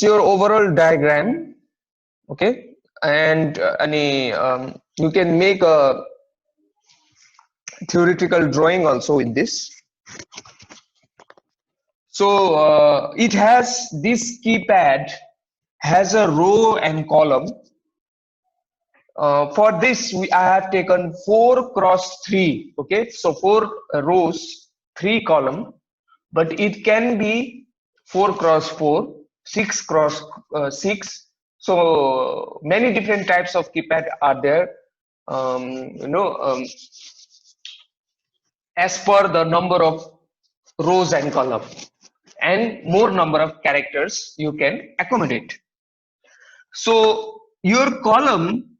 your overall diagram. Okay, and you can make a theoretical drawing also with this. So it has this keypad has a row and column. For this, I have taken 4 cross 3. Okay, so 4 rows, 3 column, but it can be 4 cross 4, 6 cross 6. So many different types of keypad are there. You know, as per the number of rows and column, and more number of characters you can accommodate. So your column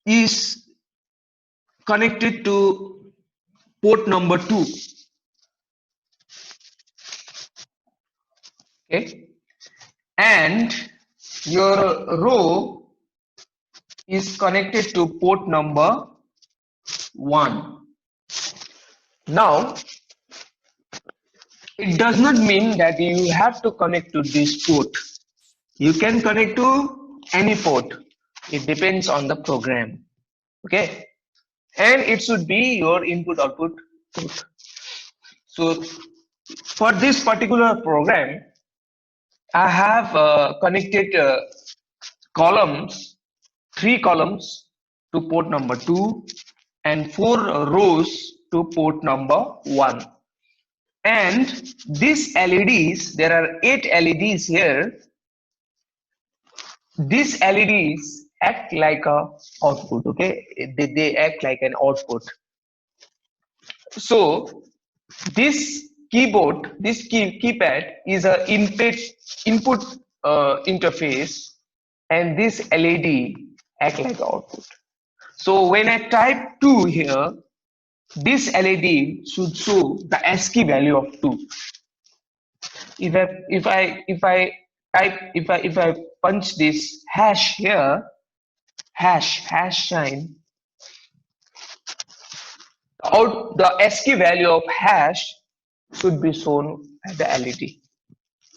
is connected to port number 2. Okay, and your row is connected to port number 1. Now it does not mean that you have to connect to this port. You can connect to any port. It depends on the program. Okay, and it should be your input output port. So for this particular program, I have connected columns, 3 columns to port number 2 and 4 rows to port number 1. And these LEDs, there are 8 LEDs here. These LEDs act like a output. Okay, they act like an output. So this keyboard, this keypad is a input interface, and this LED act like output. So when I type 2 here, this LED should show the ASCII value of 2. If I punch this hash here, hash sign, the ASCII value of hash should be shown at the LED.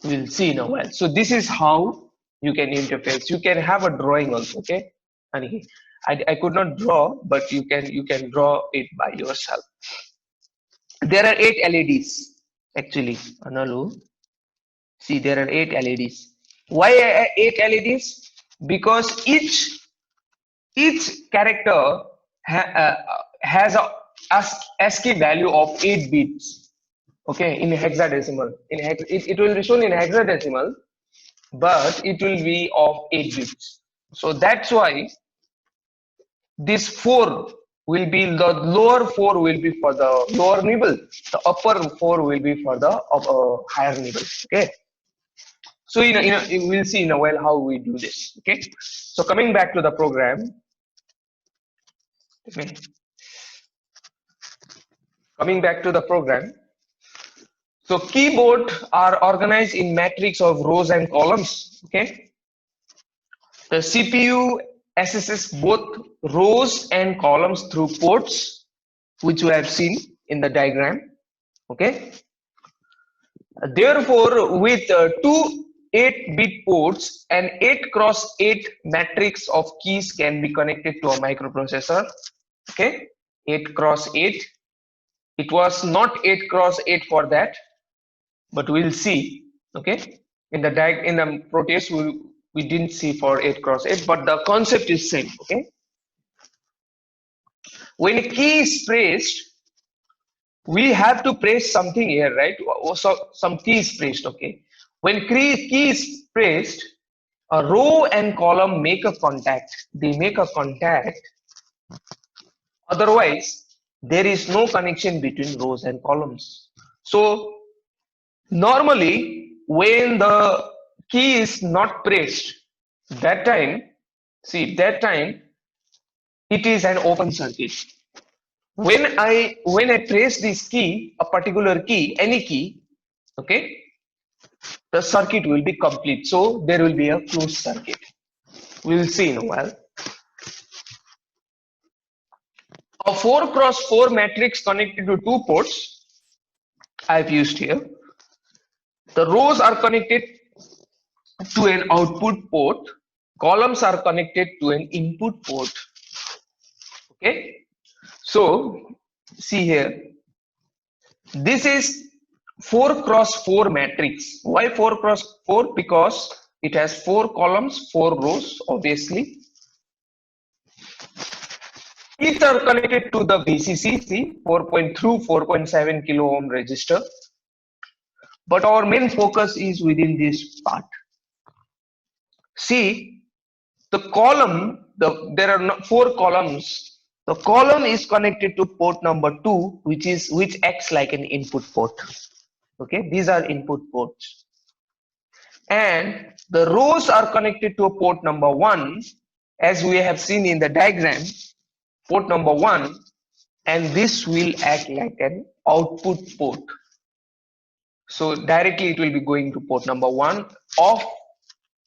We'll see in a while. So this is how you can interface. You can have a drawing also. Okay, and I could not draw, but you can draw it by yourself. There are 8 LEDs actually. Analu, see, there are 8 LEDs. Why 8 LEDs? Because each character has a ASCII value of 8 bits. Okay, in hexadecimal. It will be shown in hexadecimal, but it will be of 8 bits. So that's why this 4 will be, the lower 4 will be for the lower nibble, the upper 4 will be for the higher nibble. Okay, so we'll see in a while how we do this. Okay, so coming back to the program. Okay. Coming back to the program. So keyboard are organized in matrix of rows and columns. Okay, the CPU accesses both rows and columns through ports, which we have seen in the diagram. Okay, therefore with two 8-bit ports, an 8 cross 8 matrix of keys can be connected to a microprocessor. Okay, 8 cross 8. It was not 8 cross 8 for that, but we'll see. Okay, in the Proteus we didn't see for 8 cross 8, but the concept is same. Okay, when a key is pressed, we have to press something here, right? So some key is pressed. Okay, when key is pressed, a row and column make a contact. They make a contact. Otherwise, there is no connection between rows and columns. So normally, when the key is not pressed, that time it is an open circuit. When I press this key, a particular key, any key, okay, the circuit will be complete. So there will be a closed circuit. We will see in a while. A 4 cross 4 matrix connected to 2 ports I've used here. The rows are connected to an output port, columns are connected to an input port. Okay, so see here, this is 4 cross 4 matrix. Why 4 cross 4? Because it has 4 columns, 4 rows, obviously. Each are connected to the VCC, see 4.2, 4.7 kilo ohm resistor. But our main focus is within this part. See, the column, there are 4 columns. The column is connected to port number 2, which acts like an input port. Okay, these are input ports. And the rows are connected to port number 1, as we have seen in the diagram, port number 1, and this will act like an output port. So directly it will be going to port number 1 of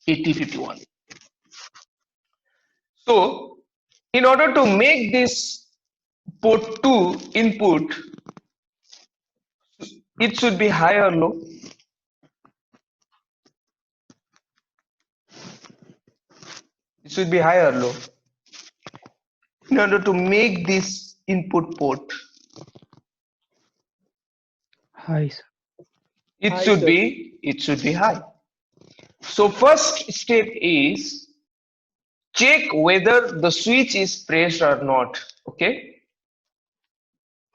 8051. So in order to make this port 2 input, it should be high or low? It should be high or low. In order to make this input port, High, sir. it should be high. So first step is check whether the switch is pressed or not. Okay.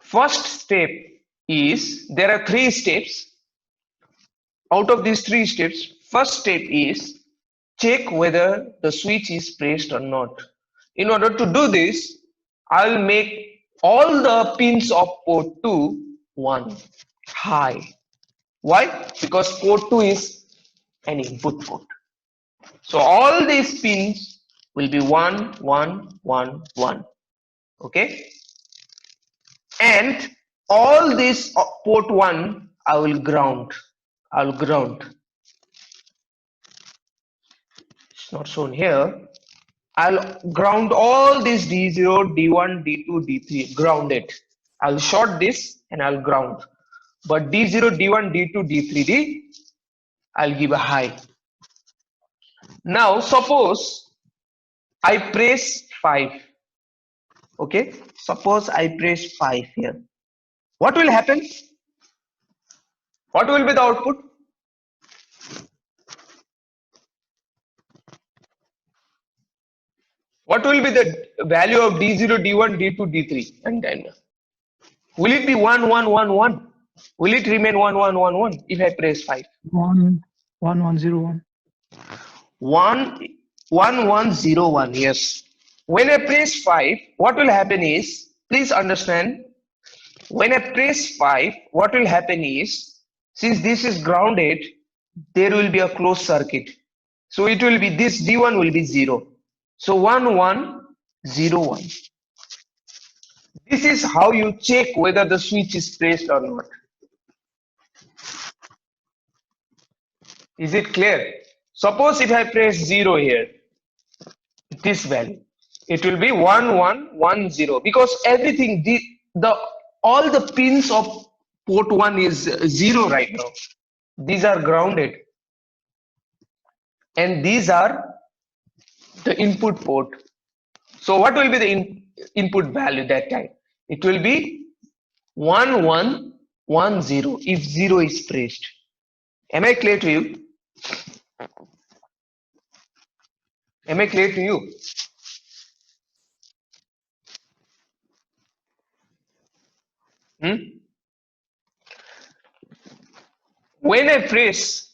First step is, there are 3 steps. Out of these 3 steps, first step is check whether the switch is pressed or not. In order to do this, I'll make all the pins of port 2 1 high. Why? Because port 2 is an input port. So all these pins will be 1 1 1 1. Okay, and all this port 1 I will ground. It's not shown here. I'll ground all these D0, D1, D2, D3, grounded. I'll short this and I'll ground. But D0, D1, D2, D3, I'll give a high. Now suppose I press 5. Okay, suppose I press 5 here. What will happen? What will be the output? What will be the value of D0, D1, D2, D3? And then will it be 1 1 1 1? Will it remain 1 1 1 1 if I press 5? 1 1 1 0 1. 1 1 1 0 1. Yes. When I press 5, what will happen is, please understand, when I press 5, what will happen is, since this is grounded, there will be a closed circuit. So it will be, this D1 will be 0. So 1 1 0 1. This is how you check whether the switch is pressed or not. Is it clear? Suppose if I press 0 here, this value, it will be 1 1 1 0, because everything, all the pins of port 1 is 0 right now. These are grounded, and these are the input port. So what will be the input value that time? It will be 1 1 1 0 if 0 is pressed. Am I clear to you? Am I clear to you? When I press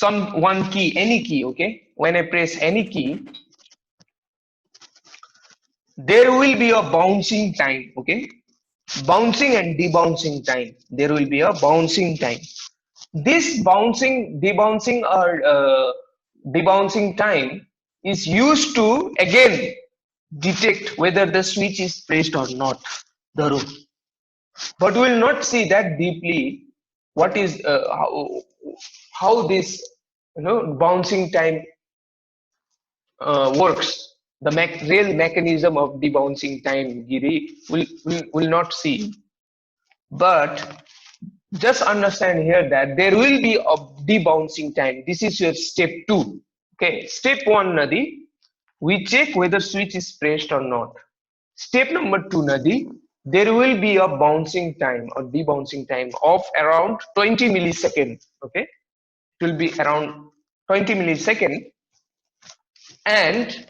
one key, any key, okay? When I press any key, there will be a bouncing time, okay? Bouncing and debouncing time. There will be a bouncing time. This bouncing, debouncing or debouncing time is used to again detect whether the switch is pressed or not, the room. But we will not see that deeply what is how this bouncing time works. The real mechanism of debouncing time, Giri, will not see. But just understand here that there will be a debouncing time. This is your step 2. Okay, step 1 Nadi, we check whether switch is pressed or not. Step number 2 Nadi, there will be a bouncing time or debouncing time of around 20 milliseconds. Okay, it will be around 20 milliseconds, and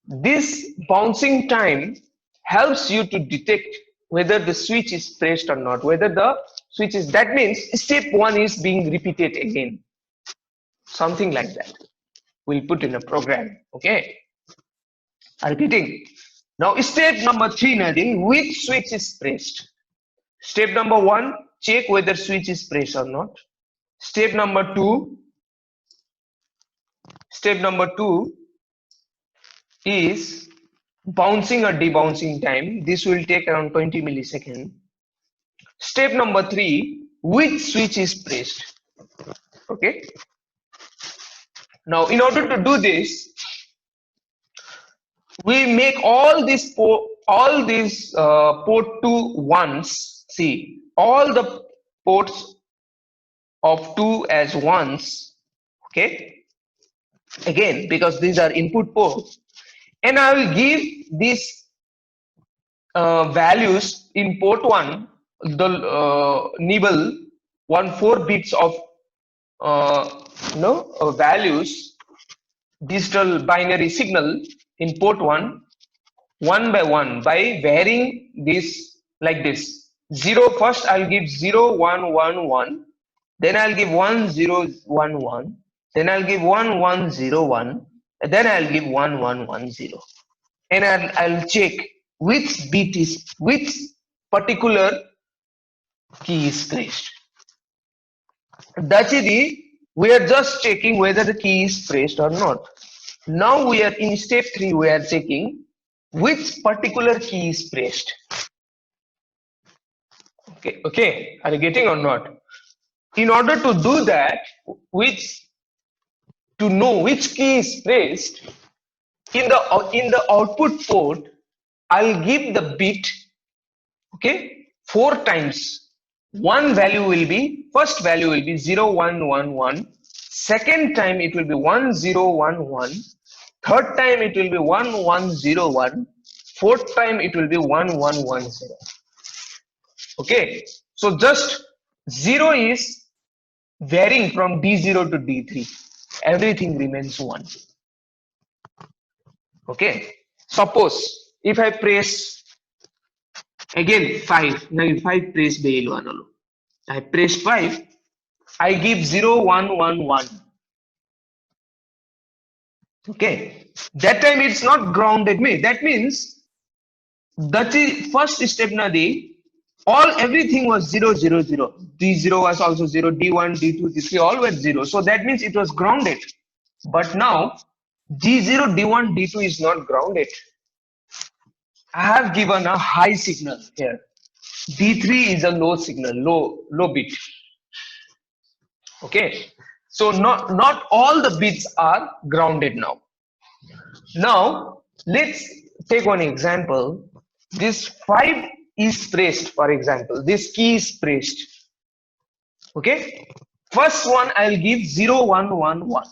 this bouncing time helps you to detect whether the switch is pressed or not, whether the switch is, that means step 1 is being repeated again, something like that. We'll put in a program. Okay, repeating. Now step number 3 Nadine, which switch is pressed? Step number 1, check whether switch is pressed or not. Step number 2 is bouncing or debouncing time. This will take around 20 milliseconds. Step number 3, which switch is pressed? Okay. Now, in order to do this, we make all these port 2 ones. See, all the ports of 2 as ones. Okay. Again, because these are input ports, and I will give these values in port 1, the nibble 4 bits of values, digital binary signal in port 1 by 1 by varying this like this. 0 first I'll give 0 1 1 1, then I'll give 1 0 1 1, then I'll give 1 1 0 1, and then I'll give 1 1 1 0, and I'll check which particular key is pressed. That's it. We are just checking whether the key is pressed or not. Now we are in step 3. We are checking which particular key is pressed. Okay. Are you getting or not? In order to do that, to know which key is pressed, in the output port, I'll give the bit, okay, 4 times. First value will be 0 1 1 1. Second time it will be 1 0 1 1. Third time it will be 1 1 0 1. Fourth time it will be 1 1 1 0. Okay, so just 0 is varying from D0 to D3. Everything remains 1. Okay, suppose if I press again 5, now 5 press the L1. I press 5, I give 0 1 1 1. Okay, that time it's not grounded me. That means that is first step Nadi. Everything was 0 0 0. D0 was also 0, D1, D2, D3 all were 0. So that means it was grounded. But now D0, D1, D2 is not grounded. I have given a high signal here. D3 is a low signal, low bit. Okay, so not all the bits are grounded now. Now let's take one example. This 5 is pressed, for example. This key is pressed. Okay, first one I'll give 0 1 1 1.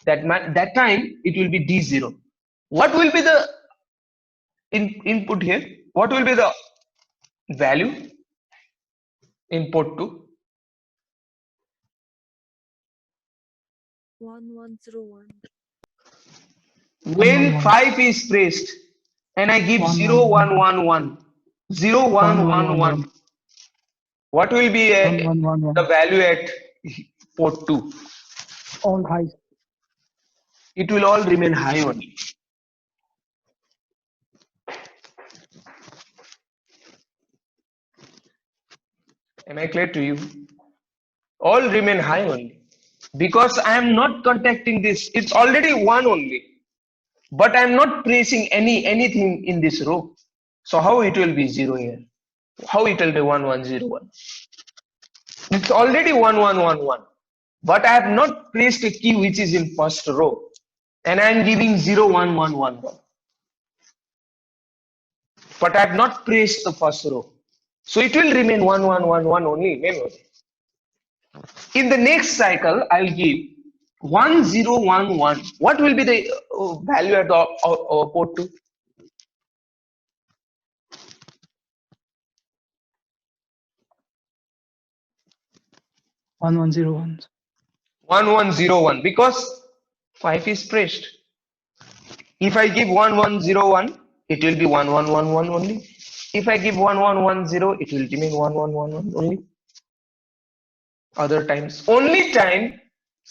That time it will be D0. What will be the input here? What will be the value in port 2? 1101. When 5 is pressed and I give 0 1 1 1, 0 1 1 1, what will be the value at port 2? All high. It will all remain high only. Am I clear to you? All remain high only. Because I am not contacting this. It's already 1 only. But I am not pressing anything in this row. So how it will be 0 here? How it will be 1 1 0 1? It's already 1 1 1 1. But I have not pressed a key which is in first row. And I am giving 0 1 1 1 1. But I have not pressed the first row. So it will remain 1 1 1 1 only. In the next cycle, I'll give 1011. What will be the value at the port 2? 1101. 1101, because 5 is pressed. If I give 1101, it will be 1111 only. If I give 1110, it will remain 1111 only. Other times, only time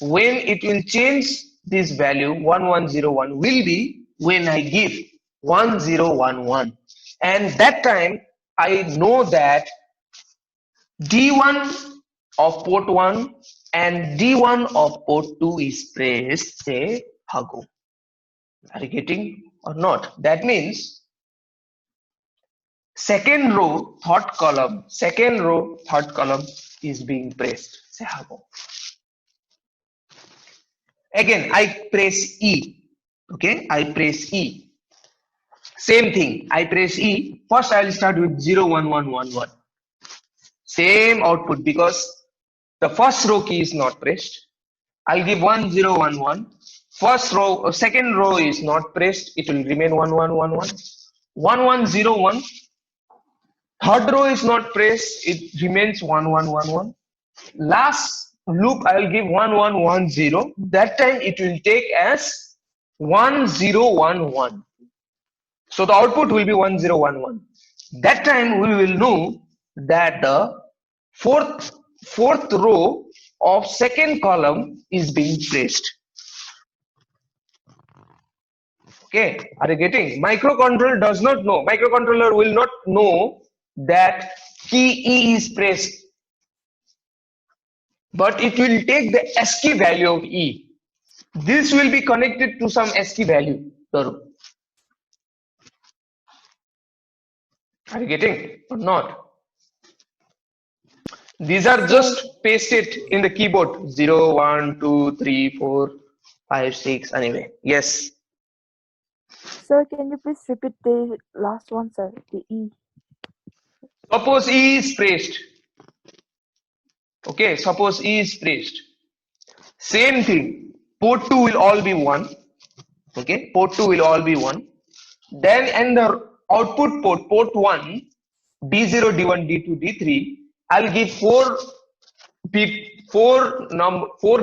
when it will change this value 1101 will be when I give 1011, and that time I know that D1 of port 1 and D1 of port 2 is pressed, say Hago. Are you getting or not? That means second row, third column is being pressed, say Hago. Again, I press E. Okay, I press E. Same thing, I press E. First, I will start with 01111. Same output because the first row key is not pressed. I'll give 1011. First row, second row is not pressed. It will remain 1111. 1101. Third row is not pressed. It remains 1111. Last loop, I will give 1110. That time it will take as 1011. So the output will be 1011. That time we will know that the fourth row of second column is being pressed. Okay, are you getting? Microcontroller does not know. Microcontroller will not know that key E is pressed, but it will take the ASCII value of E. This will be connected to some ASCII value. Are you getting or not? These are just pasted in the keyboard. 0, 1, 2, 3, 4, 5, 6. Anyway, yes. Sir, can you please repeat the last one, sir? The E. Suppose E is pressed. Okay, suppose E is pressed. Same thing. Port 2 will all be 1. Okay, port 2 will all be 1. Then and the output port 1, D0, D1, D2, D3, I'll give four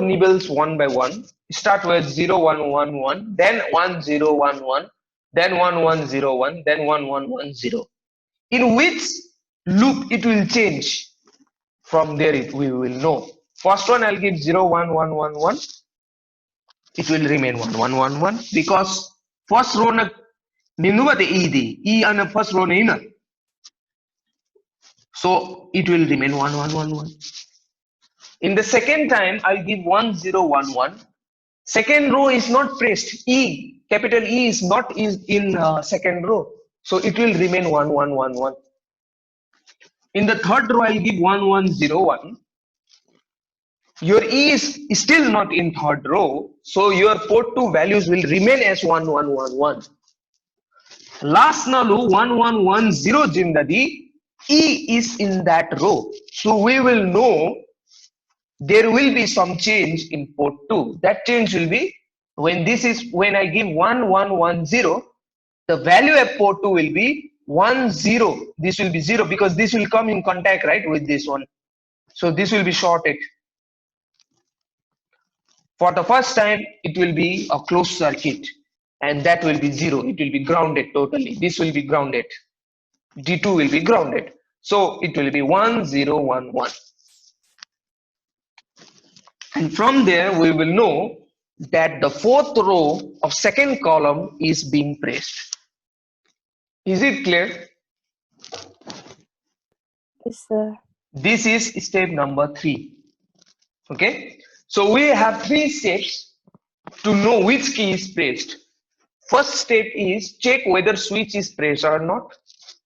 nibbles one by one. Start with 0, 1, 1, 1, then 1, 0, 1, 1, then 1, 1, 0, 1, then 1, 1, 1, 0. In which loop it will change? From there we will know. First one I'll give 0, 1, 1, 1, 1. It will remain 1, 1, 1, 1 because first row na ninuba the E on the first row na. So it will remain 1, 1, 1, 1. In the second time, I'll give 1, 0, 1, 1. Second row is not pressed. E, capital E is not in second row. So it will remain 1, 1, 1, 1. In the third row, I'll give 1, 1, 0, 1. Your E is still not in third row. So your port 2 values will remain as 1, 1, 1, 1. Last nalu 1, 1, 1, 0 jindadi, E is in that row. So we will know there will be some change in port 2. That change will be when I give 1, 1, 1, 0, the value of port 2 will be 1, 0. This will be 0 because this will come in contact, right, with this one. So this will be shorted. For the first time, it will be a closed circuit and that will be 0. It will be grounded totally. This will be grounded. D2 will be grounded. So it will be 1, 0, 1, 1. And from there, we will know that the fourth row of second column is being pressed. Is it clear? Yes, sir. This is step number 3. Okay. So we have 3 steps to know which key is pressed. First step is check whether switch is pressed or not.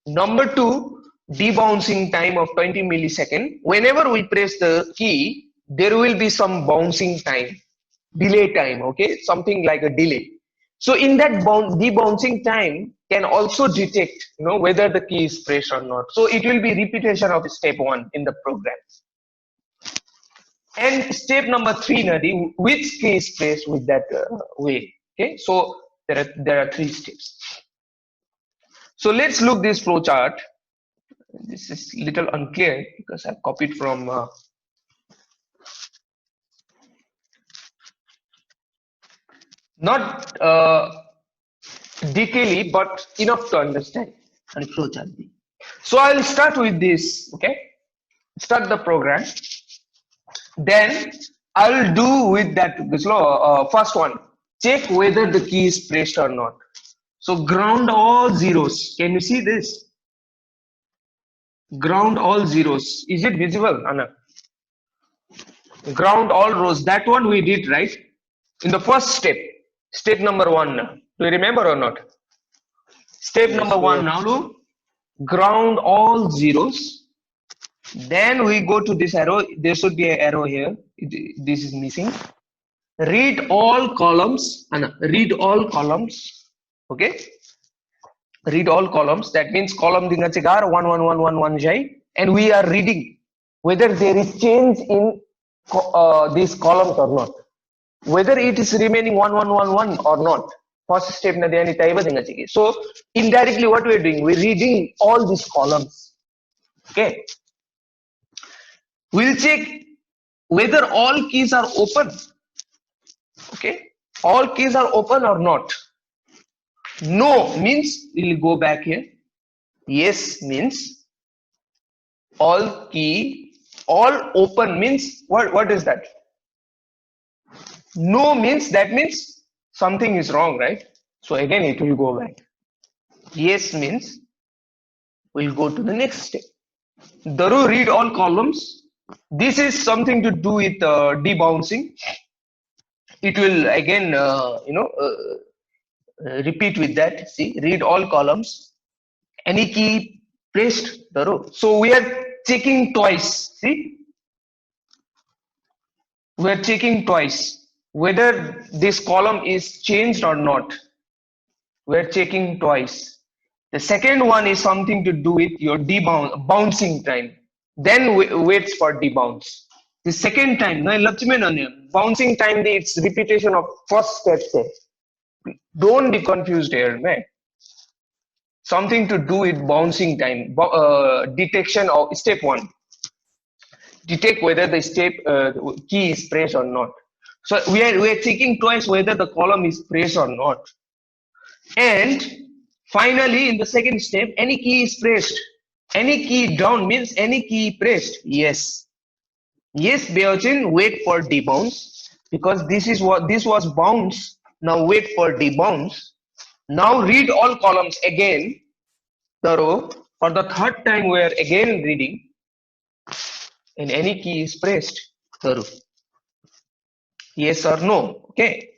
Number 2, debouncing time of 20 millisecond. Whenever we press the key, there will be some bouncing time, delay time, okay, something like a delay. So in that debouncing time can also detect, whether the key is pressed or not. So it will be repetition of step 1 in the program. And step number 3, Nadi, which key is placed with that way. Okay, so there are 3 steps. So let's look this flow chart. This is little unclear because I've copied from not detailedly, but enough to understand and flow chart. So I'll start with this. Okay, start the program. Then I'll do with that this law. First one, check whether the key is pressed or not. So ground all zeros. Can you see this? Ground all zeros. Is it visible, Anna? Ground all rows. That one we did, right? In the first step. Step number 1. Do you remember or not? Step number 1. Now look. Ground all zeros. Then we go to this arrow. There should be an arrow here. This is missing. Read all columns. Anna, read all columns. Okay. Read all columns. That means column dinga chegar 1 1 1 1 1 jai, and we are reading whether there is change in these columns or not, whether it is remaining 1 1 1 1 or not. First step na diyani taiba dinga chegi. So indirectly what we are doing, we're reading all these columns. Okay, we'll check whether all keys are open. Okay, all keys are open or not. No means we'll go back here. Yes means all open means what is that? No means that means something is wrong, right? So again it will go back. Yes means we'll go to the next step. Daru, read all columns. This is something to do with debouncing. It will again repeat with that. See, read all columns. Any key pressed, Daru. So we are checking twice. See, we are checking twice whether this column is changed or not. We are checking twice. The second one is something to do with your bouncing time. Then waits for debounce. The second time, bouncing time, it's repetition of first step. Don't be confused here, man. Something to do with bouncing time, detection of step 1. Detect whether the step key is pressed or not. So we are checking twice whether the column is pressed or not. And finally, in the second step, any key is pressed. Any key down means any key pressed. Yes. Yes, Beochin, wait for debounce, because this was bounce. Now wait for debounce. Now read all columns again. The row for the third time we are again reading, and any key is pressed. The row. Yes or no? Okay.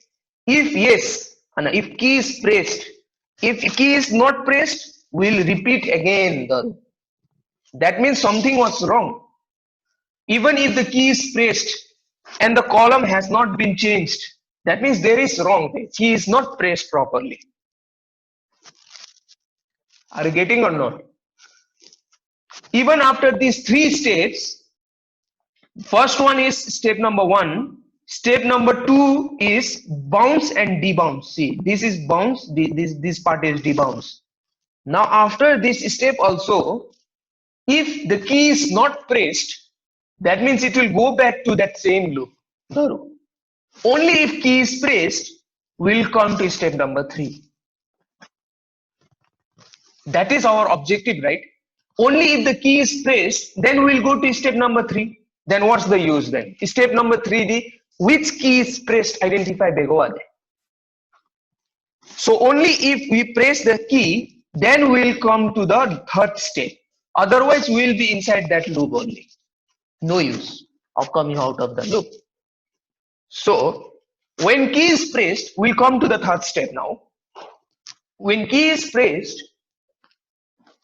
If yes, and if key is pressed, if key is not pressed, we'll repeat again. The row. That means something was wrong. Even if the key is pressed and the column has not been changed, that means there is wrong. Key is not pressed properly. Are you getting or not? Even after these 3 steps, first one is step number 1. Step number 2 is bounce and debounce. See, this is bounce. This part is debounce. Now after this step also, if the key is not pressed, that means it will go back to that same loop. Only if key is pressed, we'll come to step number 3. That is our objective, right? Only if the key is pressed, then we'll go to step number 3. Then what's the use then? Step number 3, which key is pressed, identify Begowade. So only if we press the key, then we'll come to the third step. Otherwise, we'll be inside that loop only. No use of coming out of the loop. So when key is pressed, we'll come to the third step now. When key is pressed,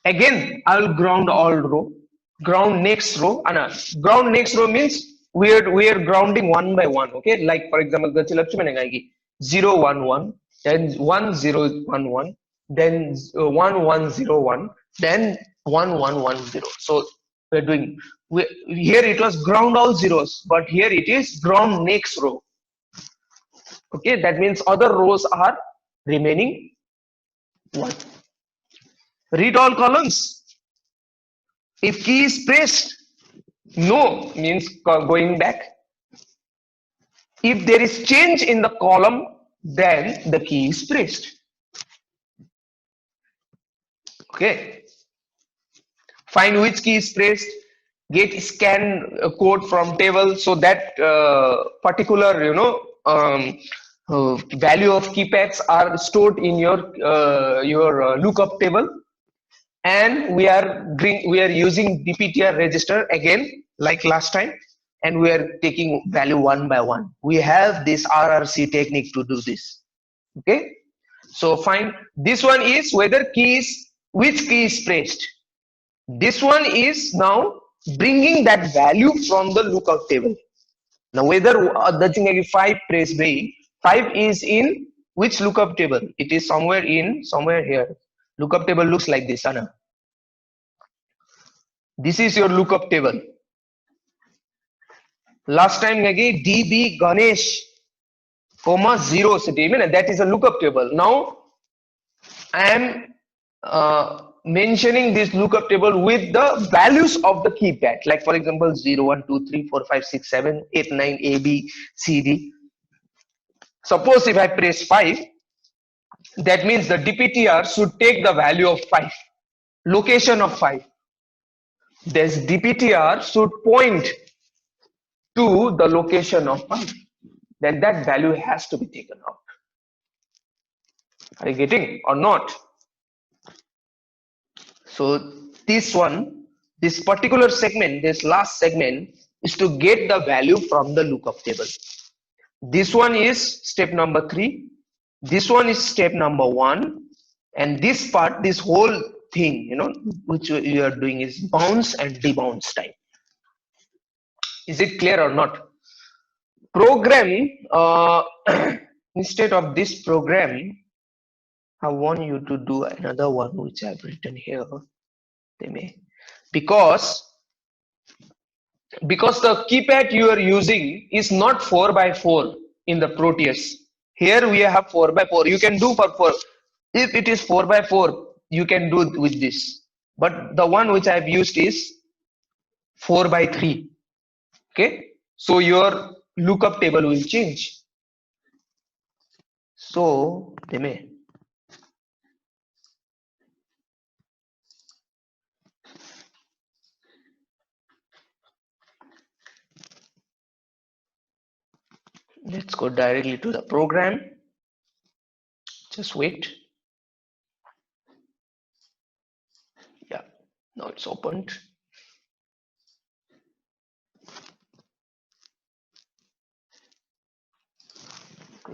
again I'll ground all row, ground next row, and ground next row means we are grounding one by one. Okay, like for example, 0 1 1, then 1 0 1 1, then 1 1 0 1, then 1 1 1 0. So we're doing here it was ground all zeros, but here it is ground next row. Okay, that means other rows are remaining 1. Read all columns. If key is pressed, no means going back. If there is change in the column, then the key is pressed. Okay. Find which key is pressed. Get scan code from table, so that particular value of keypads are stored in your lookup table. And we are using DPTR register again like last time, and we are taking value one by one. We have this RRC technique to do this. Okay, so find this one is whether which key is pressed. This one is now bringing that value from the lookup table. Now whether the 5 pressed by 5 is in which lookup table? It is somewhere here. Lookup table looks like this, Anna. This is your lookup table. Last time DB Ganesh, comma 0 city, that is a lookup table. Now I am mentioning this lookup table with the values of the keypad, like for example 0, 1, 2, 3, 4, 5, 6, 7, 8, 9, A, B, C, D. Suppose if I press 5, that means the DPTR should take the value of 5, location of 5. This DPTR should point to the location of 5. Then that value has to be taken out. Are you getting or not? So this particular segment, this last segment, is to get the value from the lookup table. This one is step number 3. This one is step number 1. And this part, this whole thing, which you are doing is bounce and debounce time. Is it clear or not? Program, instead of this program, I want you to do another one which I've written here. Because the keypad you are using is not 4x4 in the Proteus. Here we have 4x4. You can do for 4. If it is 4x4, you can do with this. But the one which I've used is 4x3. Okay. So your lookup table will change. So let's go directly to the program. Just wait. Yeah, now it's opened.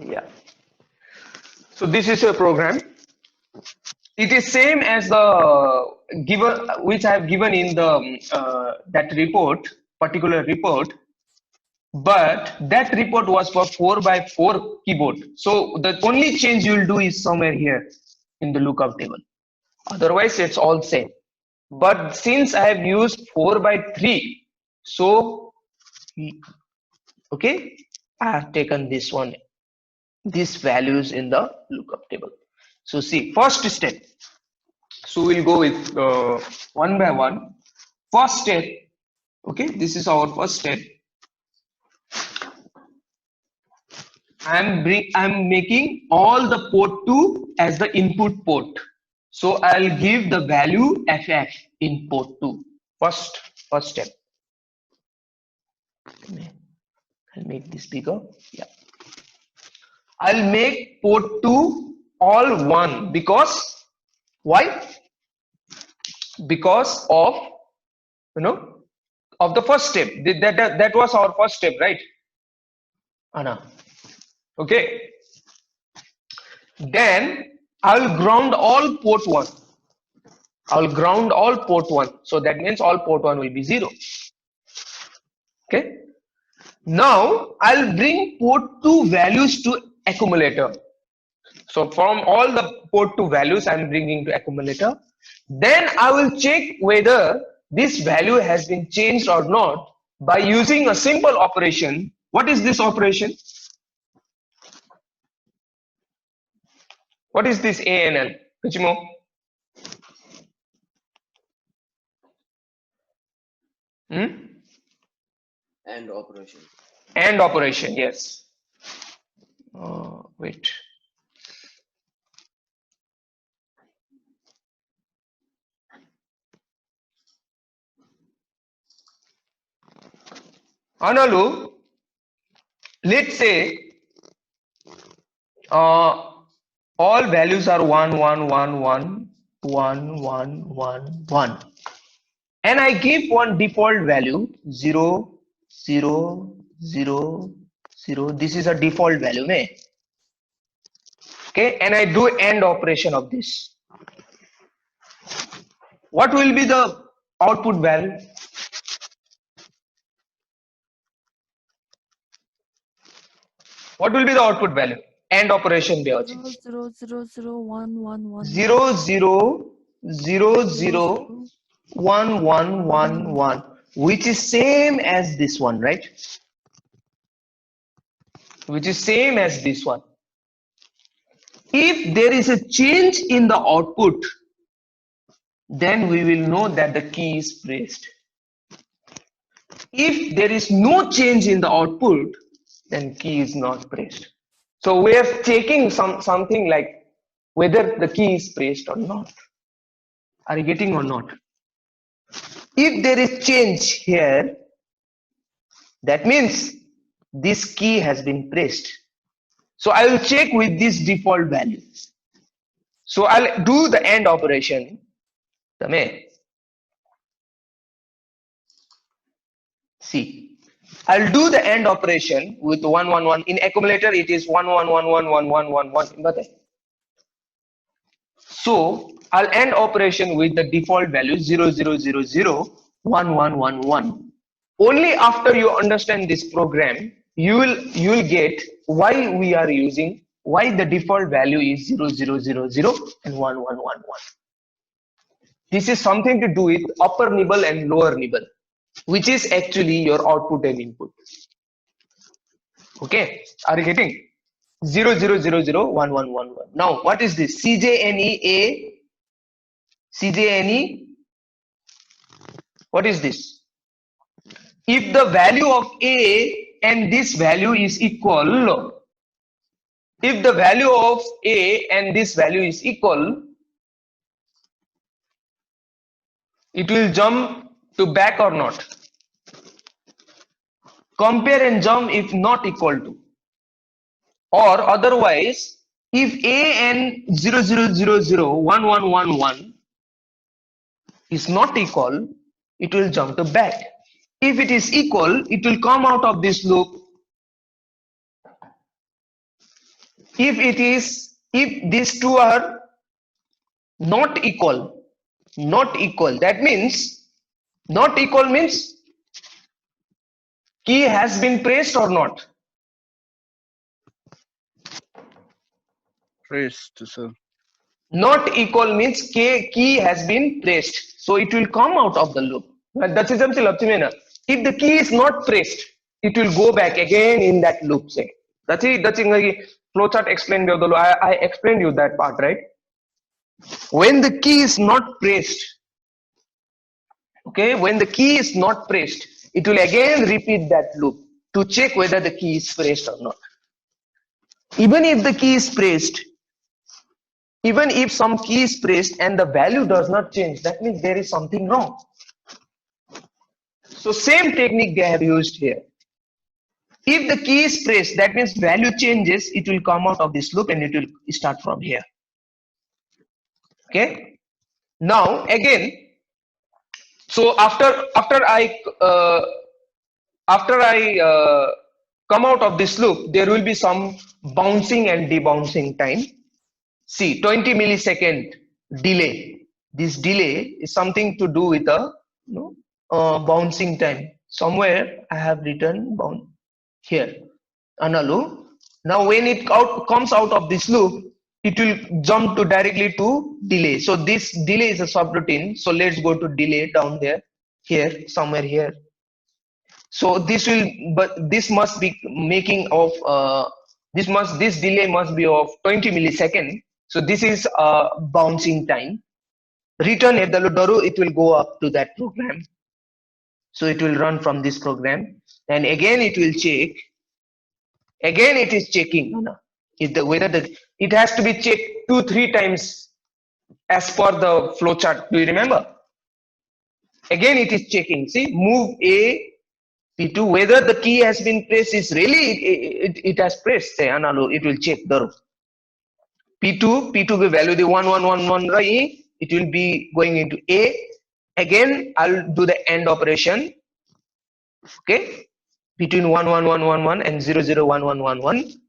Yeah. So this is a program. It is same as the given which I have given in the that report, particular report. But that report was for 4x4 keyboard. So the only change you will do is somewhere here in the lookup table. Otherwise, it's all same. But since I have used 4x3, so okay, I have taken this one, these values in the lookup table. So see, first step. So we'll go with one by one. First step. Okay, this is our first step. I'm making all the port 2 as the input port. So I'll give the value FF in port 2. First step. I'll make this bigger. Yeah. I'll make port 2 all 1 because why? Because of of the first step. That was our first step, right? Anna. Okay. Then I'll ground all port 1. I'll ground all port 1. So that means all port 1 will be 0. Okay. Now I'll bring port 2 values to accumulator. So from all the port 2 values I'm bringing to accumulator. Then I will check whether this value has been changed or not by using a simple operation. What is this operation? What is this ANL? Kuchimo? AND operation. AND operation, yes. Wait. Analu, let's say all values are 1, 1, 1, 1, 1, 1, 1, 1. And I give one default value 0, 0, 0, 0. This is a default value. Okay, and I do AND operation of this. What will be the output value? What will be the output value? AND operation. 0, 0, 0, 0, 1, 1, 1. 0, 0, 0, 0, 1, 1, 1, 1, which is same as this one, right? Which is same as this one. If there is a change in the output, then we will know that the key is pressed. If there is no change in the output, then key is not pressed. So we are checking something like whether the key is pressed or not. Are you getting or not? If there is change here, that means this key has been pressed. So I will check with this default value. So I'll do the AND operation. See, I'll do the AND operation with 1, 1, 1. In accumulator, it is 1, 1, 1, 1, 1, 1, 1, 1. So I'll AND operation with the default value 0, 0, 0, 0, 1, 1, 1, 1. Only after you understand this program, you will get why we are using, why the default value is 0, 0, 0, 0 and 1, 1, 1, 1. This is something to do with upper nibble and lower nibble, which is actually your output and input. Okay, are you getting? 0, 0, 0, 0, 1, 1, 1, 1. Now, what is this? CJNE A, CJNE, what is this? If the value of A and this value is equal, if the value of A and this value is equal, it will jump to back or not. Compare and jump if not equal to. Or otherwise, if A and 0, 0, 0, 0, 1, 1, 1, 1 is not equal, it will jump to back. If it is equal, it will come out of this loop. If these two are not equal, that means not equal means key has been pressed or not. Pressed, sir. Not equal means key has been pressed, so it will come out of the loop. If the key is not pressed, it will go back again in that loop. Say that's flowchart explained. I explained you that part, right? When the key is not pressed, okay, when the key is not pressed, it will again repeat that loop to check whether the key is pressed or not. Even if the key is pressed, even if some key is pressed and the value does not change, that means there is something wrong. So same technique they have used here. If the key is pressed, that means value changes, it will come out of this loop and it will start from here. Okay. Now again, so after I come out of this loop, there will be some bouncing and debouncing time. See, 20 millisecond delay. This delay is something to do with the bouncing time. Somewhere I have written bound here. Analu. Now when it comes out of this loop, it will jump to directly to delay. So this delay is a subroutine. So let's go to delay down there. here, somewhere here. So this will, but this must be making of this delay must be of 20 millisecond. So this is bouncing time. Return at the Daru, it will go up to that program. So it will run from this program, and again it will check. Again it is checking if the whether the it has to be checked 2-3 times as per the flowchart. Do you remember? Again it is checking. See, move A P2, whether the key has been pressed is really it has pressed, say analog, it will check the P2 की value the 1111 rahi, it will be going into A. Again I'll do the AND operation, okay, between 11111 and 001111.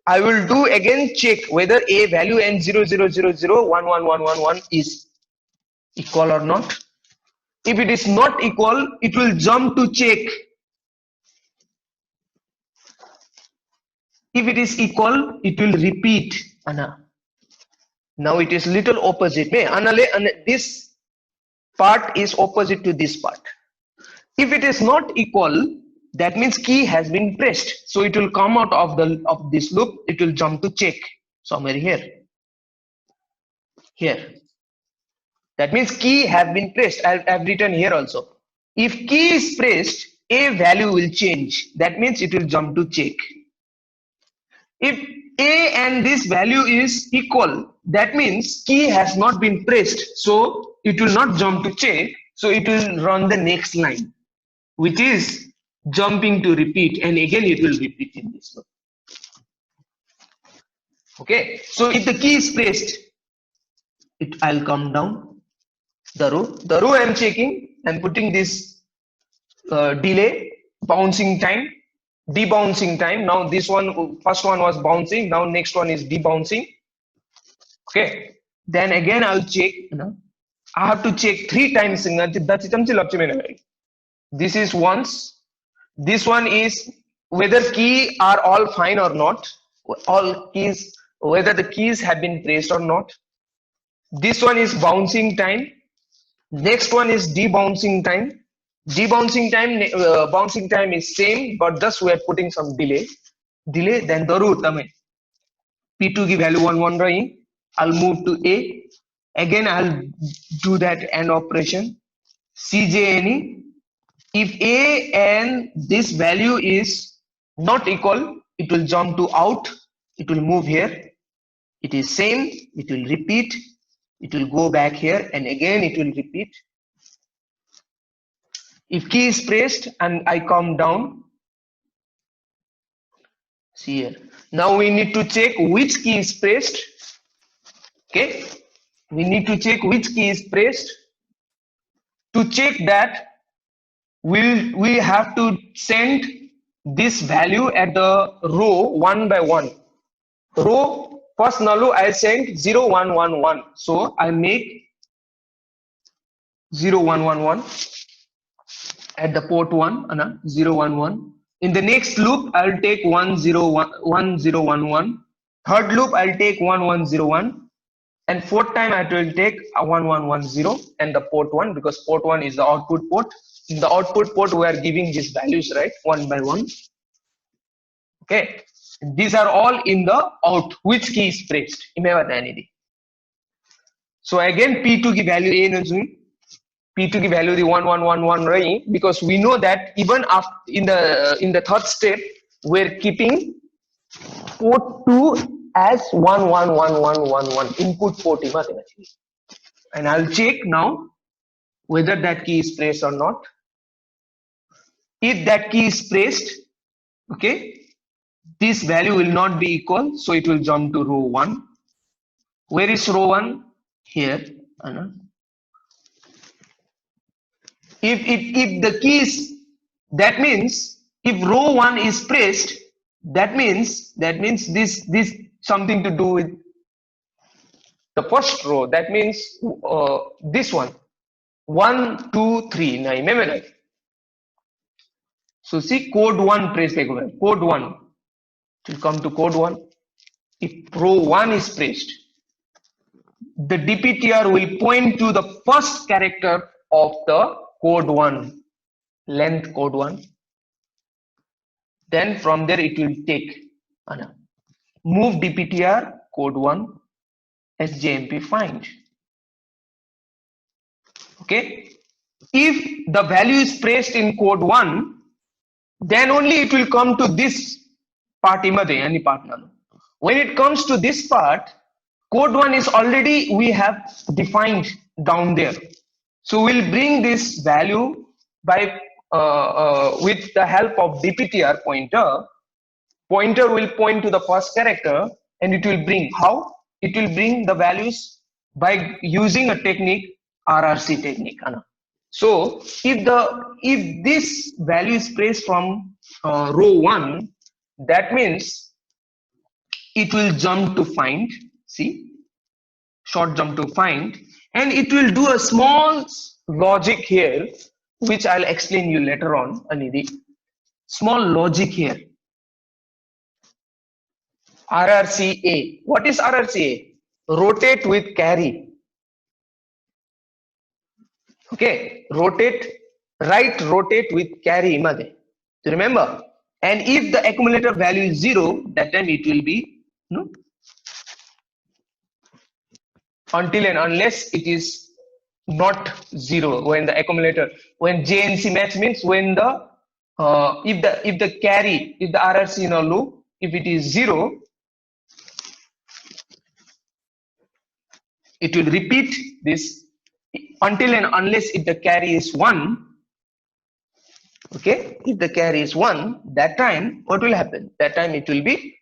I will do again check whether A value and 00001111 is equal or not. If it is not equal, it will jump to check. If it is equal, it will repeat. Now it is little opposite. This part is opposite to this part. If it is not equal, that means key has been pressed. So it will come out of this loop. It will jump to check somewhere here. Here. That means key have been pressed. I've written here also. If key is pressed, A value will change. That means it will jump to check. If A and this value is equal, that means key has not been pressed. So it will not jump to check. So it will run the next line, which is jumping to repeat. And again it will repeat in this loop. Okay. So if the key is pressed, I'll come down. The row I'm checking, I'm putting this delay, bouncing time, debouncing time. Now this one, first one was bouncing, now next one is debouncing. Okay, then again I'll check. I have to check 3 times. This is once. This one is whether key are all fine or not. All keys, whether the keys have been pressed or not. This one is bouncing time. Next one is debouncing time. Debouncing time, bouncing time is same, but just we are putting some delay. Then Daru P2 की value 11 rahi. I'll move to A. Again I'll do that AND operation. CJNE. If A and this value is not equal, it will jump to out. It will move here. It is same. It will repeat. It will go back here and again it will repeat. If key is pressed and I come down, see here. Now we need to check which key is pressed. Okay, we need to check which key is pressed. To check that, we have to send this value at the row 1 by 1. Row first nalu I send 0111. So I make 0111 at the port 1, 011. In the next loop, I'll take 1011. Third loop, I'll take 1101. And fourth time, I will take 1110 and the port 1, because port 1 is the output port. In the output port, we are giving these values, right? 1 by 1. Okay. These are all in the out. Which key is pressed? So again, P2 की value A P2 की value the 1111 rahi, because we know that even after in the third step, we're keeping port 2 as 111111 input port. And I'll check now whether that key is pressed or not. If that key is pressed, okay, this value will not be equal, so it will jump to row 1. Where is row 1? Here. If the key is, that means if row 1 is pressed, that means this something to do with the first row. That means this one, 1 2 3. Now remember. So see, code 1 press code 1. It will come to code 1. If row 1 is pressed, the DPTR will point to the first character of the code 1, length code 1. Then from there it will take move dptr code 1 sjmp find. Okay, if the value is pressed in code 1, then only it will come to this part imade any part nanu. When it comes to this part, code 1 is already we have defined down there. So we'll bring this value by with the help of dptr pointer. Pointer will point to the first character and it will bring how? It will bring the values by using a technique, RRC technique. So if this value is placed from row 1, that means it will jump to find, see, short jump to find, and it will do a small logic here, which I'll explain you later on, Anidhi. Small logic here. RRCA. What is RRCA? Rotate with carry. Okay, right rotate with carry imade. Do you remember? And if the accumulator value is 0, that time it will be no, until and unless it is not 0. When the accumulator, when JNC match means when the if the carry, if the RRC in a loop, if it is 0, it will repeat this until and unless if the carry is 1. Okay, if the carry is 1, that time what will happen? That time it will be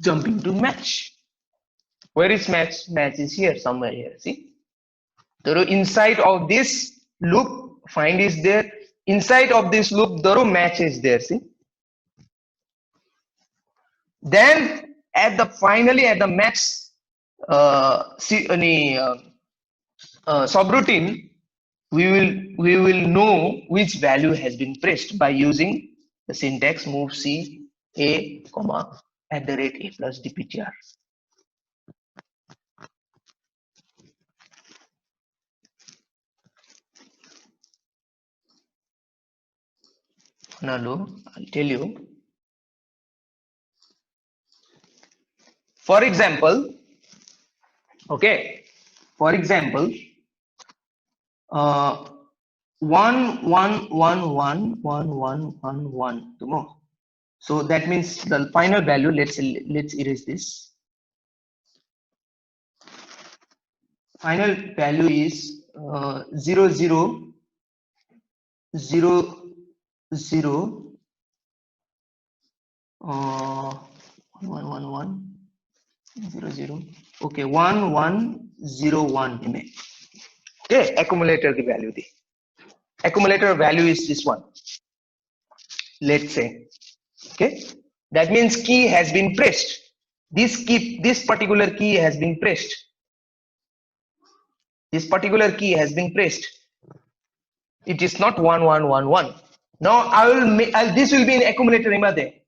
jumping to match. Where is match? Match is here, somewhere here. See, the inside of this loop find is there. Inside of this loop, the match is there. See. Then finally at the match subroutine, we will know which value has been pressed by using the syntax move c a comma @ a plus dptr. Now I'll tell you. For example, okay. For example, 1 tomorrow. So that means the final value. Let's erase this. Final value is 0 0 0 0 1 1 1 0 0. Okay, 1 1 0 1. Okay, accumulator the value. The accumulator value is this one. Let's say, okay, that means key has been pressed. This particular key has been pressed. This particular key has been pressed. It is not 1 1 1 1. Now this will be an accumulator imade.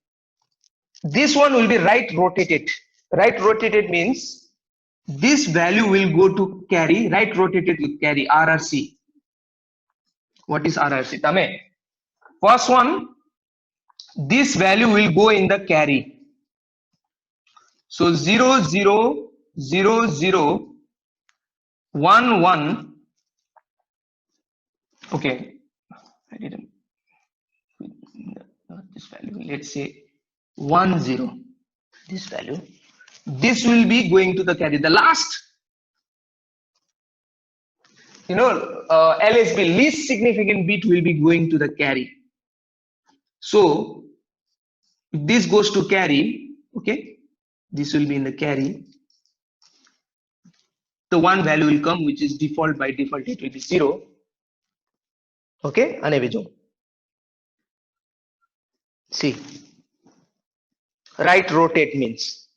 This one will be right rotated. Right rotated means this value will go to carry. Right rotated with carry, RRC. What is RRC? Tame. First one, this value will go in the carry. So 0 0 0 0 1 1. Okay, I didn't this value. Let's say 1 0. This value. This will be going to the carry. The last, LSB, least significant bit, will be going to the carry. So if this goes to carry, okay, this will be in the carry. The one value will come, which is default. By default it will be 0. Okay, see, right rotate means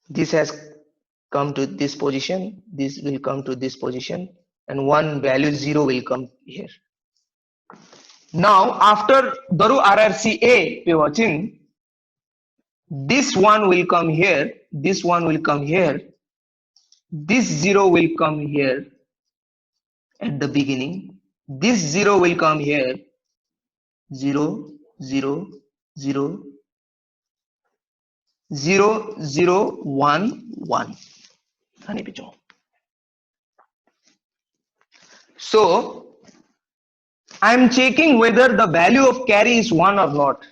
this has come to this position, this will come to this position, and one value 0 will come here. Now after Daru RRCA we watching, this one will come here, this one will come here, this 0 will come here, at the beginning. This 0 will come here. 0 0 0 0 0 1 1. So I'm checking whether the value of carry is 1 or not.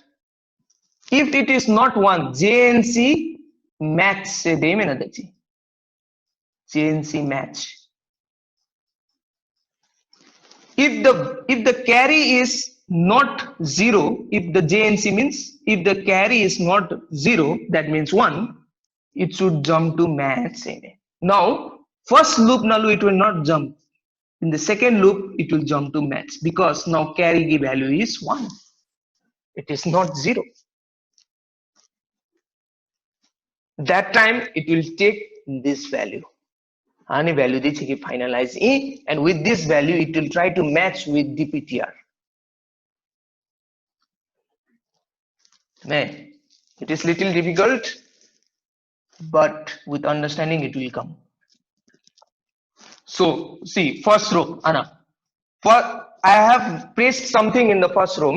If it is not 1, JNC match se deme na dachi. JNC match. If the carry is not 0, if the JNC means if the carry is not 0, that means 1, it should jump to match. Now first loop nalu it will not jump. In the second loop it will jump to match because now carry ki value is 1. It is not 0. That time it will take this value. Any value this finalize in, and with this value it will try to match with DPTR. Man, it is little difficult, but with understanding it will come. So see, first row, Anna. I have pressed something in the first row.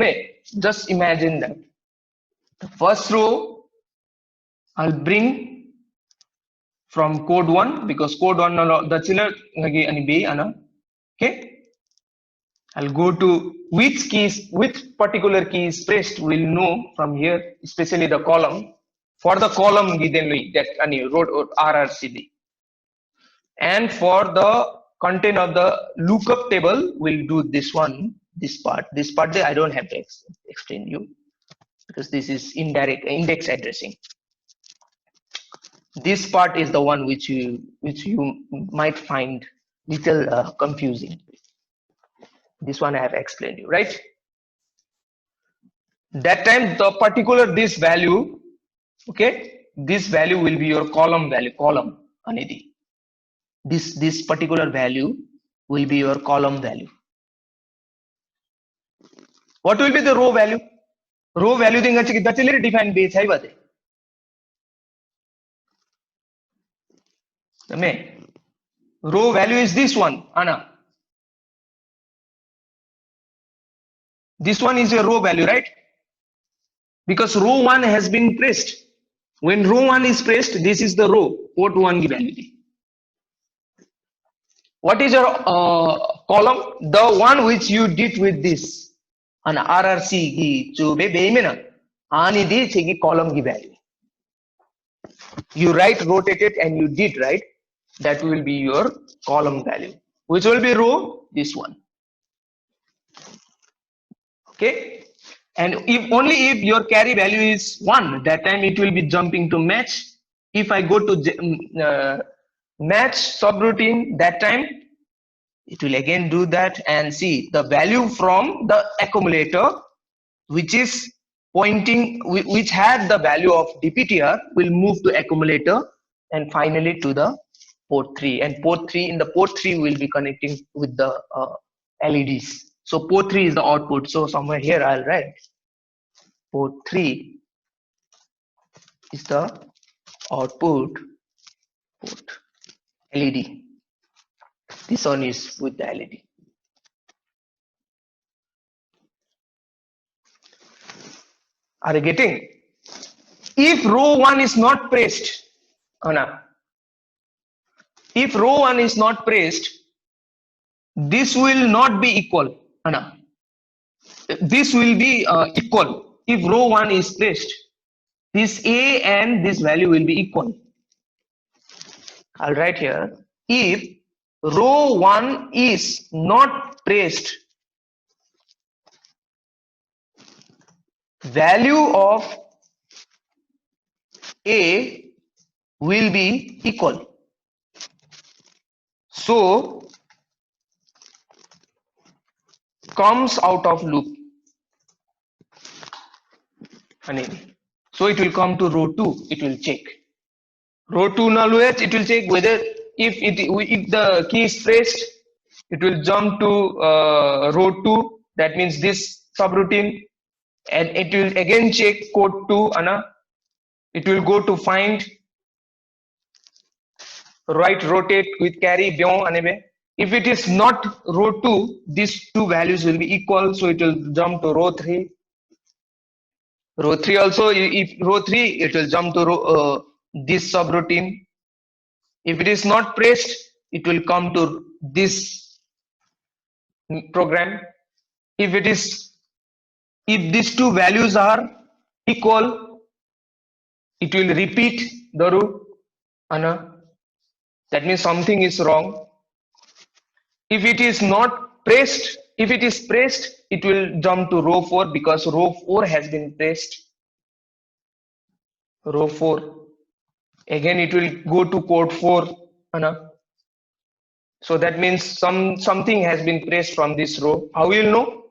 Just imagine that. The first row, I'll bring from code 1 because code 1 the chiller okay. I'll go to which particular key is pressed. We'll know from here, especially the column. For the column, that wrote RRCD. And for the content of the lookup table, we'll do this one, this part. This part I don't have to explain you because this is indirect index addressing. This part is the one which you might find little confusing. This one I have explained you, right? That time the particular this value, okay, this value will be your column value, column anidi. This particular value will be your column value. What will be the row value? Row value the define base hai bate. Row value is this one, Anna. This one is your row value, right? Because row 1 has been pressed. When row 1 is pressed, this is the row, port 1 ki value. What is your column? The one which you did with this. An RRC ki jo be na ani di chegi column ki value. You rotate it and you did, right? That will be your column value. Which will be row? This one. Okay. And if your carry value is 1, that time it will be jumping to match. If I go to match subroutine, that time it will again do that and see the value from the accumulator, which is pointing, which had the value of DPTR, will move to accumulator and finally to the port 3. And port 3, in the port 3 will be connecting with the LEDs. So port 3 is the output. So somewhere here I'll write port 3 is the output port LED. This one is with the LED. Are you getting? If row 1 is not pressed, Anna, if row 1 is not pressed, this will not be equal, Anna. This will be equal. If row 1 is pressed, this A and this value will be equal. I'll write here, if row 1 is not pressed, value of A will be equal. So comes out of loop. So it will come to row 2, it will check. Row 2 null it will check whether if the key is pressed, it will jump to row 2, that means this subroutine, and it will again check code 2, Anna. It will go to find, rotate with carry, If it is not row 2, these two values will be equal, so it will jump to row 3. Row 3 also, if row 3, it will jump to row, this subroutine. If it is not pressed, it will come to this program. If it is, if these two values are equal, it will repeat the row. Anna, that means something is wrong. If it is not pressed, if it is pressed, it will jump to row 4 because row 4 has been pressed. Row 4. Again, it will go to code 4. Anna. So that means something has been pressed from this row. How will you know?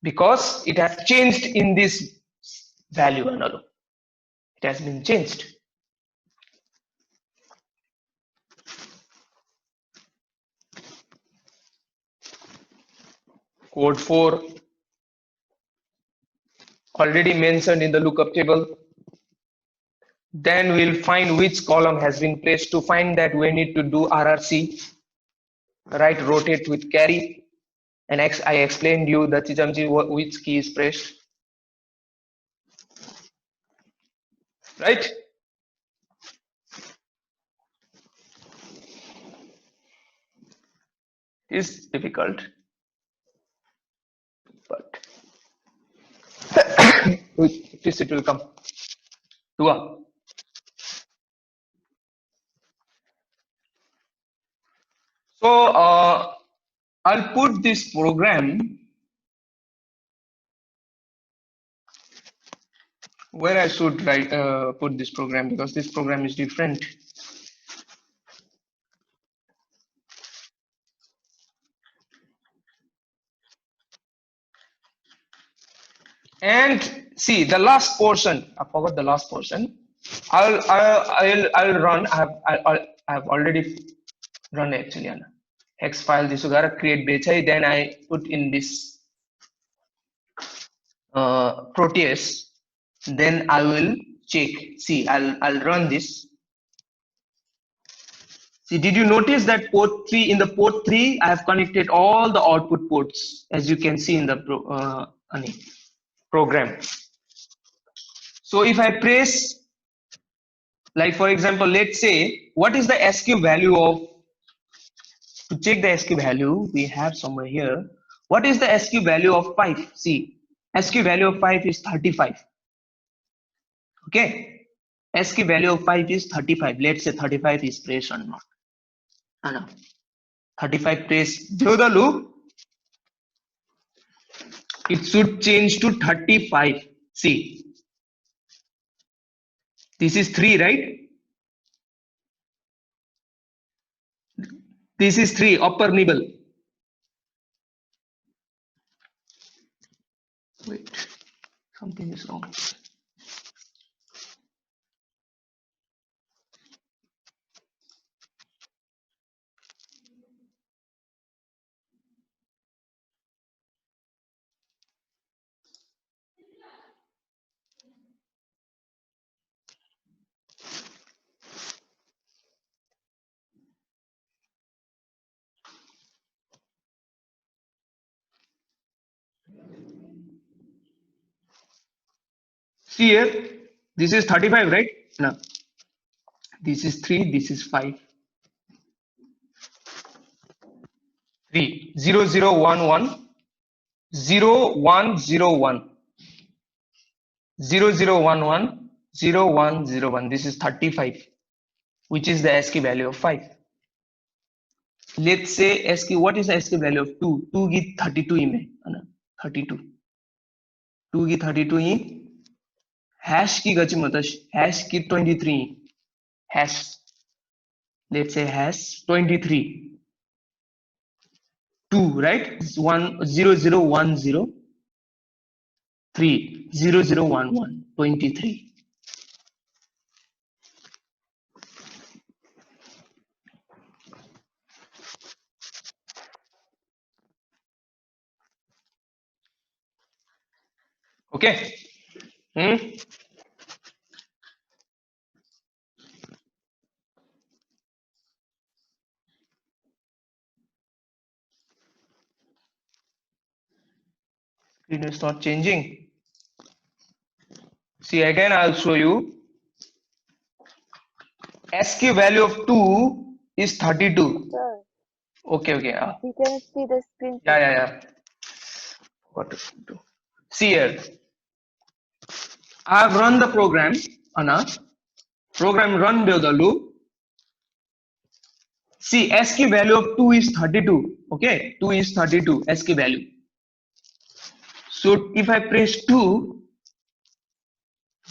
Because it has changed in this value. Anna. It has been changed. Code 4 already mentioned in the lookup table. Then we'll find which column has been placed. To find that, we need to do RRC, right? Rotate with carry. And I explained you the Chichamji which key is pressed, right? It's difficult, but with practice it will come. Dua. So I'll put this program where I should write put this program, because this program is different. And see the last portion. I forgot the last portion. I'll run. I have already run actually. Anna. Hex file this gotta create beta. Then I put in this Proteus. Then I will check. See, I'll run this. See, did you notice that port 3, in the port 3, I have connected all the output ports, as you can see in the program. So if I press, like for example, let's say, what is the ASCII value of, to check the ASCII value, we have somewhere here. What is the ASCII value of 5? See, ASCII value of 5 is 35. Okay. ASCII value of 5 is 35. Let's say 35 is pressed or not. No. 35 pressed. Do the loop. It should change to 35. See. This is 3, right? This is 3, upper nibble. Wait, something is wrong. See here, this is 35, right? No. This is 3, this is 5. 3, 0, 0, 1, 1, 0, 1, 0, 1. 0, 0, 1, 1, 0, 1, 0, 1. This is 35, which is the ASCII value of 5. Let's say ASCII, what is the ASCII value of 2? 2 is 32 in 32. 2 is 32 in hash ki gachi matash hash ki 23 hash. Let's say hash 23. 2, right? 1, 0, 0, 1, 0, 3, 0, 0, 1, 1, 23. Okay. Screen is not changing. See, again I'll show you. ASCII value of 2 is 32. Sir, Okay. we can see the screen. Yeah. What to do? See here. I've run the program. Anna. Program run the loop. See, ASCII value of 2 is 32. Okay, 2 is 32 ASCII value. So if I press 2,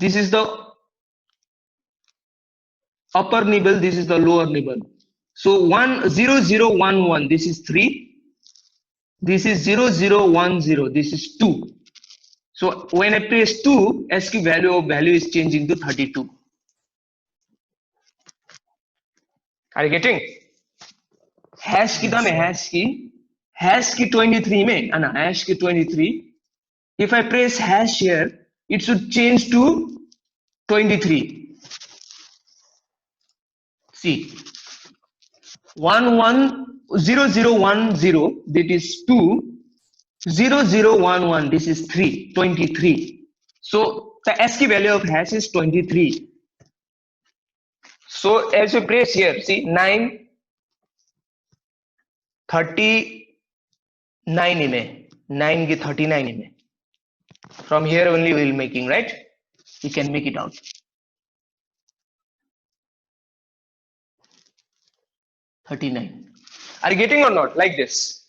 this is the upper nibble, this is the lower nibble. So 0 0 1 1, this is 3. This is 0 0 1 0, this is 2. So when I press 2, ASCII value is changing to 32. Are you getting? Hash key hash key 23 में है ना, hash key 23. If I press hash here, it should change to 23. See, 0010, that is 2. 0011, this is 3, 23. So the ASCII value of hash is 23. So as you press here, see 9 39 in 9 ki 39 in. From here only we will making, right? You can make it out. Are you getting or not? Like this.